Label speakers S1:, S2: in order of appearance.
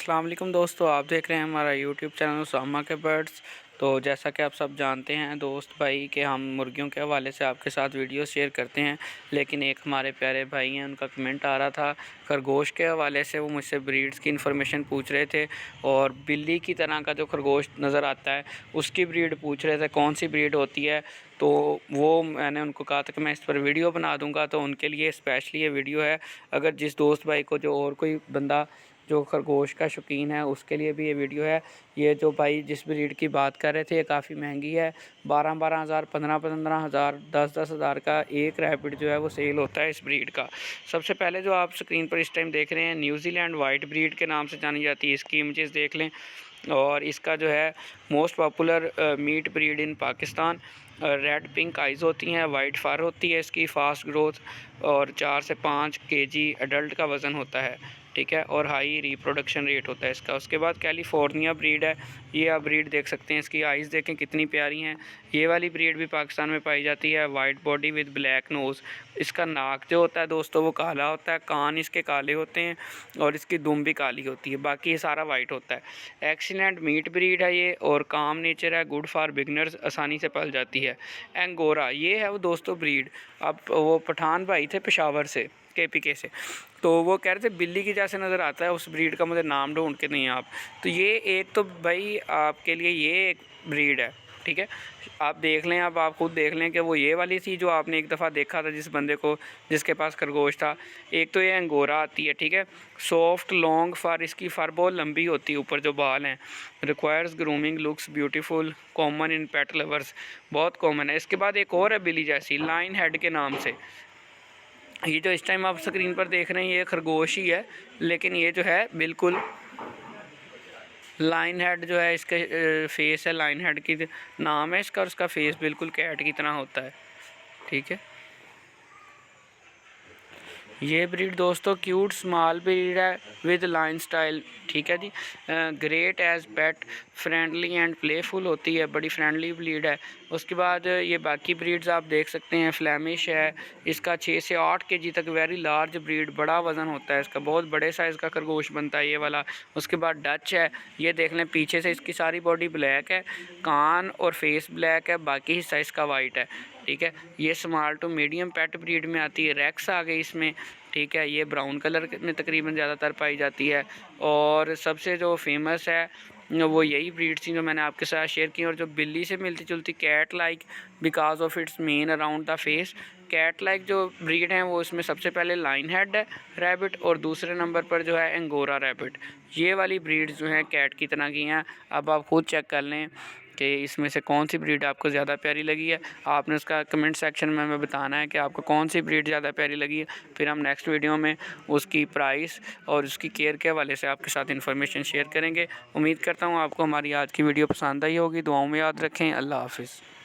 S1: अस्सलाम वालेकुम दोस्तों, आप देख रहे हैं हमारा यूट्यूब चैनल उसामा के बर्ड्स। तो जैसा कि आप सब जानते हैं दोस्त भाई कि हम मुर्गियों के हवाले से आपके साथ वीडियो शेयर करते हैं, लेकिन एक हमारे प्यारे भाई हैं, उनका कमेंट आ रहा था खरगोश के हवाले से। वो मुझसे ब्रीड्स की इन्फॉर्मेशन पूछ रहे थे और बिल्ली की तरह का जो खरगोश नज़र आता है उसकी ब्रीड पूछ रहे थे, कौन सी ब्रीड होती है। तो वो मैंने उनको कहा था कि मैं इस पर वीडियो बना दूंगा, तो उनके लिए स्पेशली ये वीडियो है। अगर जिस दोस्त भाई को जो और कोई बंदा जो खरगोश का शौकीन है उसके लिए भी ये वीडियो है। ये जो भाई जिस ब्रीड की बात कर रहे थे ये काफ़ी महंगी है। 12-12 हज़ार, 15-15 हज़ार, 10-10 हज़ार का एक रैबिट जो है वो सेल होता है इस ब्रीड का। सबसे पहले जो आप स्क्रीन पर इस टाइम देख रहे हैं न्यूजीलैंड वाइट ब्रीड के नाम से जानी जाती है। इसकी इमेजेस देख लें। और इसका जो है most popular meat breed in Pakistan. Red pink eyes होती हैं, वाइट फार होती है इसकी, फास्ट ग्रोथ और 4 से 5 केजी अडल्ट का वज़न होता है, ठीक है। और हाई रिप्रोडक्शन रेट होता है इसका। उसके बाद कैलिफोर्निया ब्रीड है। ये आप ब्रीड देख सकते हैं, इसकी आइज़ देखें कितनी प्यारी हैं। ये वाली ब्रीड भी पाकिस्तान में पाई जाती है। White body with black nose. इसका नाक जो होता है दोस्तों वो काला होता है, कान इसके काले होते हैं और इसकी दुम भी काली होती है, बाकी ये सारा वाइट होता है। एक्सीलेंट मीट ब्रीड है ये और काम नेचर है, गुड फॉर बिगनर्स, आसानी से पल जाती है। एंगोरा ये है वो दोस्तों ब्रीड। अब वो पठान भाई थे पेशावर से, KPK से, तो वो कह रहे थे बिल्ली की जैसे नज़र आता है, उस ब्रीड का मुझे नाम ढूंढ के नहीं आप। तो ये एक तो भाई आपके लिए ये एक ब्रीड है, ठीक है। आप देख लें, अब आप खुद देख लें कि वो ये वाली थी जो आपने एक दफ़ा देखा था जिस बंदे को जिसके पास खरगोश था। एक तो ये अंगोरा आती है, ठीक है। सॉफ्ट लॉन्ग फर, इसकी फर बहुत लंबी होती है, ऊपर जो बाल हैं। Requires grooming, looks beautiful, common in pet lovers, बहुत कॉमन है। इसके बाद एक और है बिल्ली जैसी, लाइन हेड के नाम से। ये जो इस टाइम आप स्क्रीन पर देख रहे हैं ये खरगोश ही है, लेकिन ये जो है बिल्कुल लाइन हेड जो है इसके फेस है, लाइन हेड की नाम है इसका, और उसका फेस बिल्कुल कैट की तरह होता है, ठीक है। ये ब्रीड दोस्तों क्यूट स्मॉल ब्रीड है विद लाइन स्टाइल, ठीक है जी। Great as pet, friendly and playful होती है, बड़ी फ्रेंडली ब्रीड है। उसके बाद ये बाकी ब्रीड्स आप देख सकते हैं। फ्लैमिश है, इसका 6 से 8 केजी तक वेरी लार्ज ब्रीड, बड़ा वज़न होता है इसका, बहुत बड़े साइज़ का खरगोश बनता है ये वाला। उसके बाद डच है, ये देख लें पीछे से इसकी सारी बॉडी ब्लैक है, कान और फेस ब्लैक है, बाकी हिस्सा इसका वाइट है, ठीक है। ये small to medium pet breed में आती है। रेक्स आ गई इसमें, ठीक है। ये ब्राउन कलर में तकरीबन ज़्यादातर पाई जाती है। और सबसे जो फेमस है वो यही ब्रीड थी जो मैंने आपके साथ शेयर की। और जो बिल्ली से मिलती जुलती cat like because of its mane around the face, cat like जो ब्रीड हैं वो इसमें सबसे पहले लाइन हेड है रैबिट, और दूसरे नंबर पर जो है एंगोरा रैबिट। ये वाली ब्रीड जो हैं कैट की तरह की हैं। अब आप खुद चेक कर लें कि इसमें से कौन सी ब्रीड आपको ज़्यादा प्यारी लगी है। आपने उसका कमेंट सेक्शन में हमें बताना है कि आपको कौन सी ब्रीड ज़्यादा प्यारी लगी है। फिर हम नेक्स्ट वीडियो में उसकी प्राइस और उसकी केयर के हवाले से आपके साथ इन्फॉर्मेशन शेयर करेंगे। उम्मीद करता हूँ आपको हमारी आज की वीडियो पसंद आई होगी। दुआओं में याद रखें। अल्लाह हाफ़िज़।